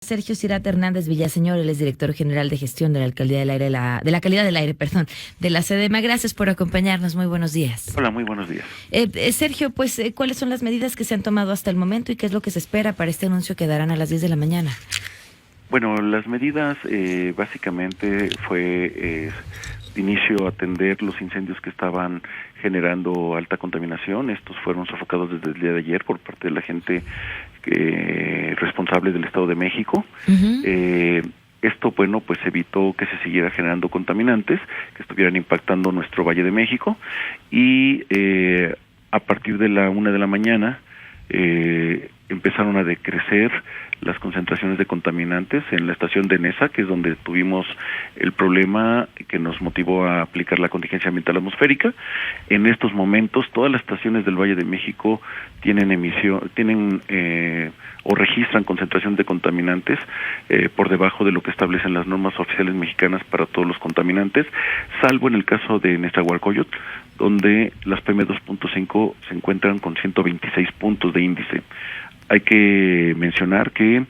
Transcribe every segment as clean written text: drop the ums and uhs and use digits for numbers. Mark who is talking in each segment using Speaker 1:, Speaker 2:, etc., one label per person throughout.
Speaker 1: Sergio Cirat Hernández Villaseñor, él es director general de gestión de la Alcaldía del Aire, de la calidad del aire, perdón, de la CEDEMA. Gracias por acompañarnos. Muy buenos días.
Speaker 2: Hola, muy buenos días.
Speaker 1: Sergio, pues, ¿cuáles son las medidas que se han tomado hasta el momento y qué es lo que se espera para este anuncio que darán a las 10 de la mañana?
Speaker 2: Bueno, las medidas básicamente fue de inicio atender los incendios que estaban generando alta contaminación. Estos fueron sofocados desde el día de ayer por parte de la gente responsable del Estado de México. Esto, bueno, pues evitó que se siguiera generando contaminantes que estuvieran impactando nuestro Valle de México y a partir de la 1 de la mañana empezaron a decrecer las concentraciones de contaminantes en la estación de Nesa, que es donde tuvimos el problema que nos motivó a aplicar la contingencia ambiental atmosférica. En estos momentos, todas las estaciones del Valle de México tienen o registran concentración de contaminantes por debajo de lo que establecen las normas oficiales mexicanas para todos los contaminantes, salvo en el caso de Nezahualcóyotl, donde las PM2.5 se encuentran con 126 puntos de índice. Hay que mencionar que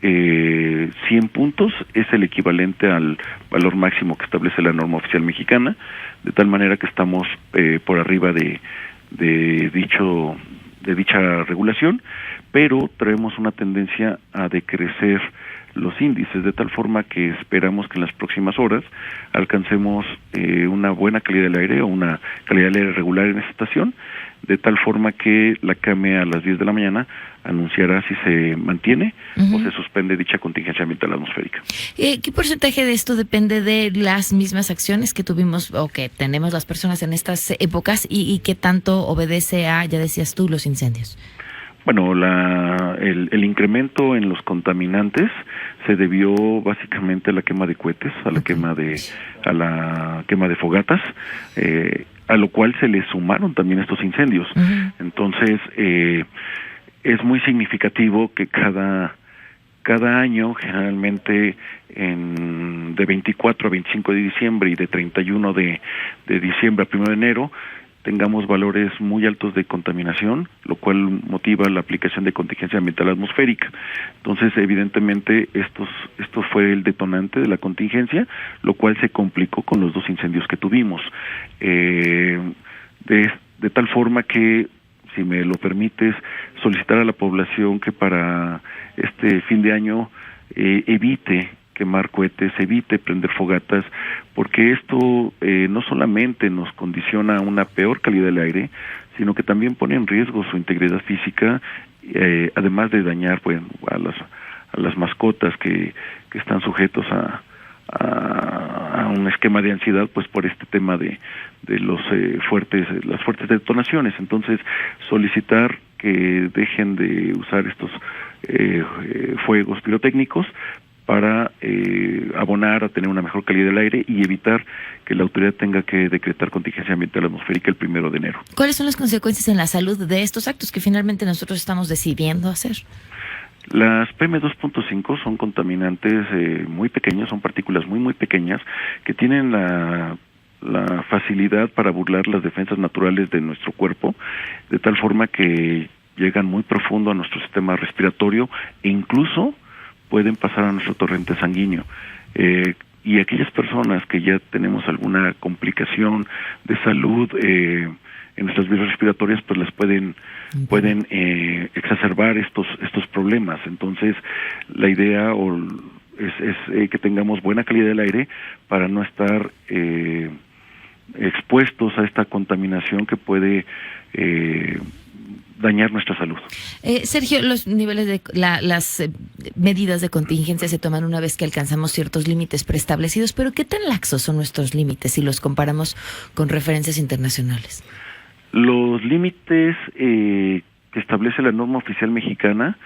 Speaker 2: 100 puntos es el equivalente al valor máximo que establece la norma oficial mexicana, de tal manera que estamos por arriba de dicha regulación, pero traemos una tendencia a decrecer los índices, de tal forma que esperamos que en las próximas horas alcancemos una buena calidad del aire o una calidad del aire regular en esta estación, de tal forma que la CAME a las 10 de la mañana anunciará si se mantiene o se suspende dicha contingencia ambiental atmosférica.
Speaker 1: ¿Qué porcentaje de esto depende de las mismas acciones que tuvimos o que tenemos las personas en estas épocas y qué tanto obedece a, ya decías tú, los incendios?
Speaker 2: Bueno, el incremento en los contaminantes se debió básicamente a la quema de cohetes, a la quema de fogatas, a lo cual se le sumaron también estos incendios. Entonces, es muy significativo que cada año, generalmente de 24 a 25 de diciembre y de 31 de diciembre a 1 de enero, tengamos valores muy altos de contaminación, lo cual motiva la aplicación de contingencia ambiental atmosférica. Entonces, evidentemente, esto fue el detonante de la contingencia, lo cual se complicó con los 2 incendios que tuvimos. De tal forma que, si me lo permites, solicitar a la población que para este fin de año evite quemar cohetes, evite prender fogatas, porque esto no solamente nos condiciona a una peor calidad del aire, sino que también pone en riesgo su integridad física, además de dañar a las mascotas que están sujetos a un esquema de ansiedad, pues por este tema de las fuertes detonaciones. Entonces, solicitar que dejen de usar estos fuegos pirotécnicos para abonar a tener una mejor calidad del aire y evitar que la autoridad tenga que decretar contingencia ambiental atmosférica el 1 de enero.
Speaker 1: ¿Cuáles son las consecuencias en la salud de estos actos que finalmente nosotros estamos decidiendo hacer?
Speaker 2: Las PM2.5 son contaminantes muy pequeños, son partículas muy pequeñas que tienen la facilidad para burlar las defensas naturales de nuestro cuerpo, de tal forma que llegan muy profundo a nuestro sistema respiratorio e incluso pueden pasar a nuestro torrente sanguíneo. Y aquellas personas que ya tenemos alguna complicación de salud en nuestras vías respiratorias, pues las pueden exacerbar estos problemas. Entonces, la idea es que tengamos buena calidad del aire para no estar expuestos a esta contaminación que puede dañar nuestra salud.
Speaker 1: Sergio, los niveles de las medidas de contingencia se toman una vez que alcanzamos ciertos límites preestablecidos, pero ¿qué tan laxos son nuestros límites si los comparamos con referencias internacionales?
Speaker 2: Los límites que establece la norma oficial mexicana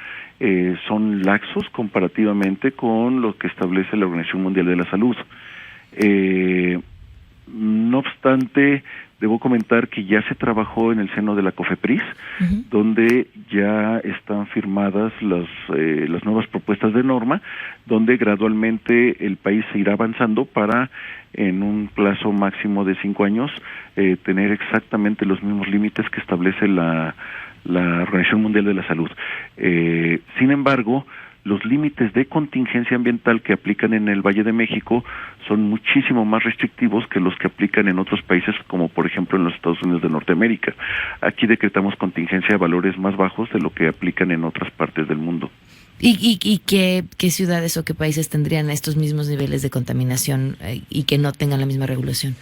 Speaker 2: son laxos comparativamente con lo que establece la Organización Mundial de la Salud. No obstante, debo comentar que ya se trabajó en el seno de la COFEPRIS, donde ya están firmadas las nuevas propuestas de norma, donde gradualmente el país se irá avanzando para, en un plazo máximo de 5 años, tener exactamente los mismos límites que establece la Organización Mundial de la Salud. Sin embargo, los límites de contingencia ambiental que aplican en el Valle de México son muchísimo más restrictivos que los que aplican en otros países, como por ejemplo en los Estados Unidos de Norteamérica. Aquí decretamos contingencia a valores más bajos de lo que aplican en otras partes del mundo.
Speaker 1: ¿Y qué ciudades o qué países tendrían estos mismos niveles de contaminación y que no tengan la misma regulación?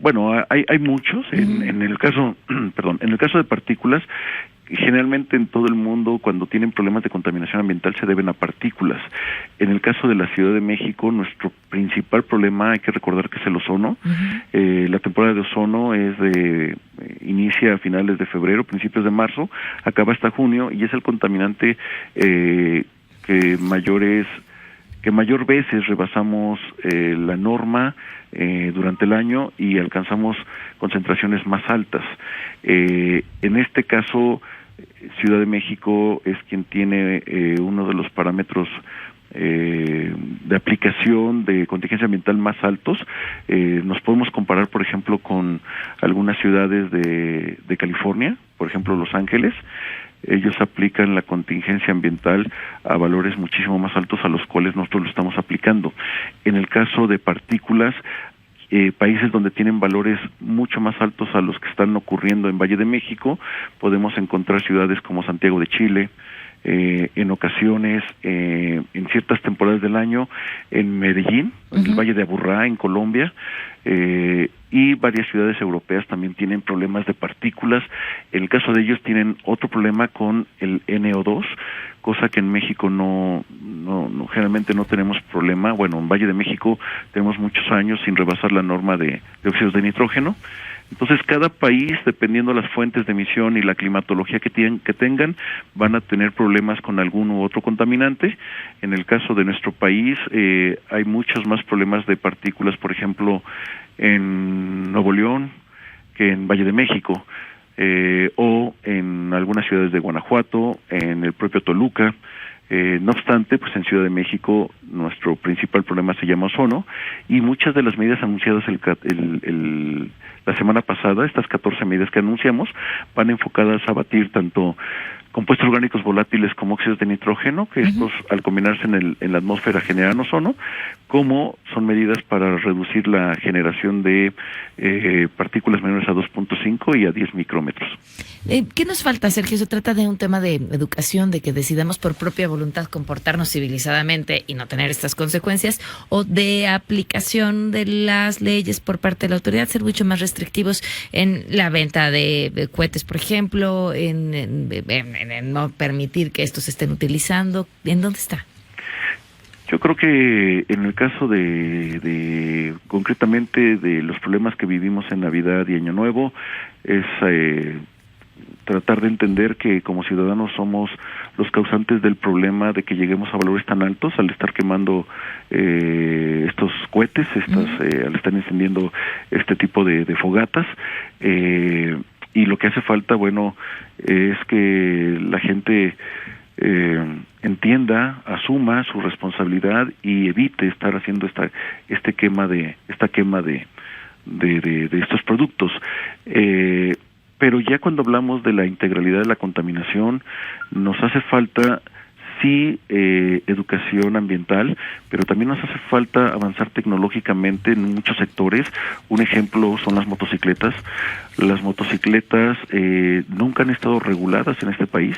Speaker 2: Bueno, hay muchos. En el caso, en el caso de partículas, generalmente en todo el mundo, cuando tienen problemas de contaminación ambiental, se deben a partículas. En el caso de la Ciudad de México, nuestro principal problema, hay que recordar que es el ozono. La temporada de ozono inicia a finales de febrero, principios de marzo, acaba hasta junio, y es el contaminante que mayor veces rebasamos la norma durante el año y alcanzamos concentraciones más altas. En este caso, Ciudad de México es quien tiene uno de los parámetros de aplicación de contingencia ambiental más altos. Nos podemos comparar, por ejemplo, con algunas ciudades de California, por ejemplo, Los Ángeles. Ellos aplican la contingencia ambiental a valores muchísimo más altos a los cuales nosotros lo estamos aplicando. En el caso de partículas, países donde tienen valores mucho más altos a los que están ocurriendo en Valle de México, podemos encontrar ciudades como Santiago de Chile, en ocasiones, en ciertas temporadas del año, en Medellín, en el Valle de Aburrá, en Colombia, y varias ciudades europeas también tienen problemas de partículas. En el caso de ellos tienen otro problema con el NO2, cosa que en México no generalmente no tenemos problema. Bueno, en Valle de México tenemos muchos años sin rebasar la norma de óxidos de nitrógeno. Entonces, cada país, dependiendo de las fuentes de emisión y la climatología que tengan, van a tener problemas con algún u otro contaminante. En el caso de nuestro país, hay muchos más problemas de partículas, por ejemplo, en Nuevo León, que en Valle de México, o en algunas ciudades de Guanajuato, en el propio Toluca. No obstante, pues en Ciudad de México nuestro principal problema se llama ozono, y muchas de las medidas anunciadas la semana pasada, estas 14 medidas que anunciamos, van enfocadas a abatir tanto compuestos orgánicos volátiles como óxidos de nitrógeno, que estos al combinarse en la atmósfera generan ozono, como son medidas para reducir la generación de partículas menores a 2.5 y a 10 micrómetros.
Speaker 1: ¿Qué nos falta, Sergio? ¿Se trata de un tema de educación, de que decidamos por propia voluntad comportarnos civilizadamente y no tener estas consecuencias, o de aplicación de las leyes por parte de la autoridad, ser mucho más restrictivos en la venta de cohetes, por ejemplo, en no permitir que estos se estén utilizando? ¿En dónde está?
Speaker 2: Yo creo que en el caso concretamente de los problemas que vivimos en Navidad y Año Nuevo, es tratar de entender que como ciudadanos somos los causantes del problema de que lleguemos a valores tan altos al estar quemando estos cohetes, al estar encendiendo este tipo de fogatas. Y lo que hace falta, bueno, es que la gente entienda, asuma su responsabilidad y evite estar haciendo esta quema de estos productos. Pero ya cuando hablamos de la integralidad de la contaminación, nos hace falta sí educación ambiental, pero también nos hace falta avanzar tecnológicamente en muchos sectores. Un ejemplo son las motocicletas. Las motocicletas nunca han estado reguladas en este país,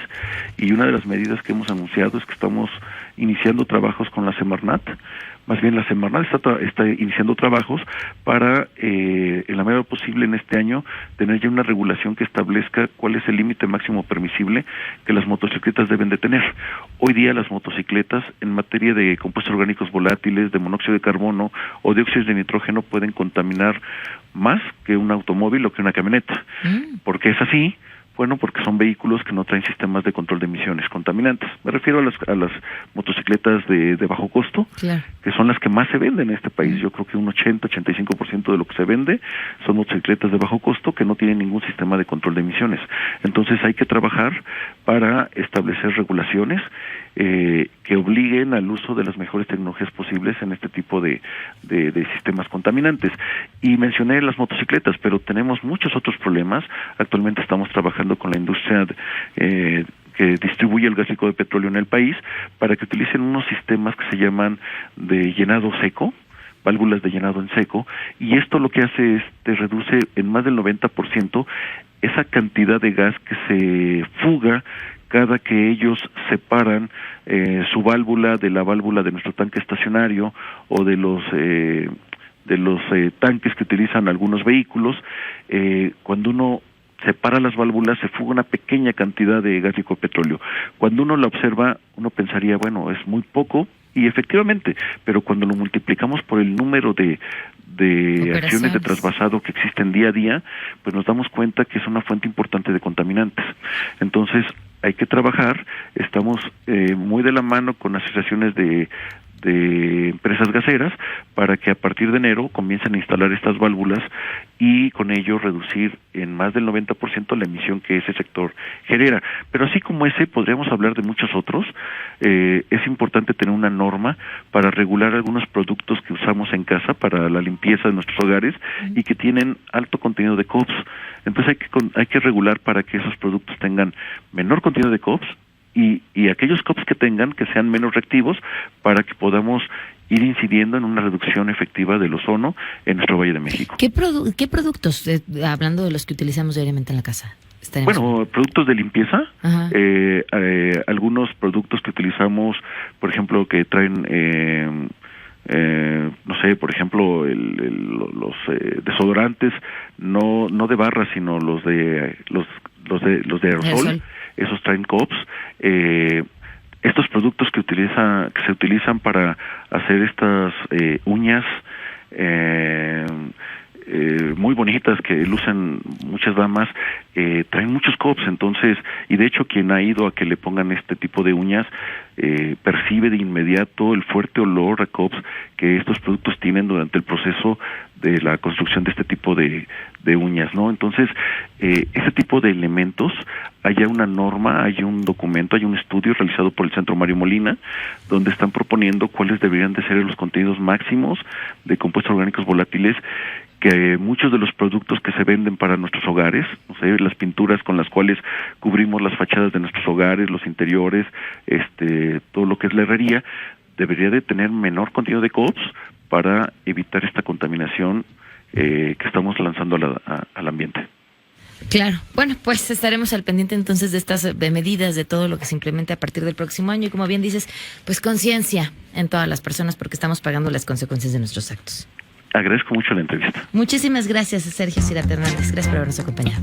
Speaker 2: y una de las medidas que hemos anunciado es que estamos iniciando trabajos con la Semarnat. Más bien la Semarnat está iniciando trabajos para, en la medida posible en este año, tener ya una regulación que establezca cuál es el límite máximo permisible que las motocicletas deben de tener. Hoy día las motocicletas, en materia de compuestos orgánicos volátiles, de monóxido de carbono o de óxidos de nitrógeno, pueden contaminar más que un automóvil o que una camioneta. ¿Por qué es así? Bueno, porque son vehículos que no traen sistemas de control de emisiones contaminantes. Me refiero a las motocicletas de bajo costo, claro, que son las que más se venden en este país. Yo creo que un 80-85% de lo que se vende son motocicletas de bajo costo que no tienen ningún sistema de control de emisiones. Entonces hay que trabajar para establecer regulaciones que obliguen al uso de las mejores tecnologías posibles en este tipo de sistemas contaminantes. Y mencioné las motocicletas, pero tenemos muchos otros problemas. Actualmente estamos trabajando con la industria que distribuye el gas líquido de petróleo en el país, para que utilicen unos sistemas que se llaman de llenado seco, válvulas de llenado en seco, y esto lo que hace es te reduce en más del 90% esa cantidad de gas que se fuga cada que ellos separan su válvula de la válvula de nuestro tanque estacionario o de los tanques que utilizan algunos vehículos. Cuando uno separa las válvulas se fuga una pequeña cantidad de gas líquido de petróleo. Cuando uno la observa, uno pensaría, bueno, es muy poco, y efectivamente, pero cuando lo multiplicamos por el número de acciones de trasvasado que existen día a día, pues nos damos cuenta que es una fuente importante de contaminantes. Entonces, hay que trabajar, estamos muy de la mano con asociaciones de empresas gaseras para que a partir de enero comiencen a instalar estas válvulas y con ello reducir en más del 90% la emisión que ese sector genera. Pero así como ese, podríamos hablar de muchos otros. Es importante tener una norma para regular algunos productos que usamos en casa para la limpieza de nuestros hogares y que tienen alto contenido de COPS. Entonces hay que regular para que esos productos tengan menor contenido de COPS y aquellos COPS que tengan que sean menos reactivos para que podamos ir incidiendo en una reducción efectiva del ozono en nuestro Valle de México.
Speaker 1: ¿Qué productos, hablando de los que utilizamos diariamente en la casa?
Speaker 2: Bueno, productos de limpieza, algunos productos que utilizamos, por ejemplo, que traen no sé, por ejemplo, los desodorantes, no de barra, sino los de aerosol, esos traen COPS. Estos productos que se utilizan para hacer estas uñas muy bonitas que lucen muchas damas, traen muchos COPS. Entonces, y de hecho quien ha ido a que le pongan este tipo de uñas percibe de inmediato el fuerte olor a COPS que estos productos tienen durante el proceso de la construcción de este tipo de uñas, ¿no? Entonces, ese tipo de elementos, hay una norma, hay un documento, hay un estudio realizado por el Centro Mario Molina, donde están proponiendo cuáles deberían de ser los contenidos máximos de compuestos orgánicos volátiles, que muchos de los productos que se venden para nuestros hogares, no sé, las pinturas con las cuales cubrimos las fachadas de nuestros hogares, los interiores, todo lo que es la herrería, debería de tener menor contenido de COPS para evitar esta contaminación que estamos lanzando al ambiente.
Speaker 1: Claro. Bueno, pues estaremos al pendiente entonces de estas medidas, de todo lo que se implemente a partir del próximo año y, como bien dices, pues conciencia en todas las personas porque estamos pagando las consecuencias de nuestros actos.
Speaker 2: Agradezco mucho la entrevista.
Speaker 1: Muchísimas gracias a Sergio Sirate Hernández. Gracias por habernos acompañado.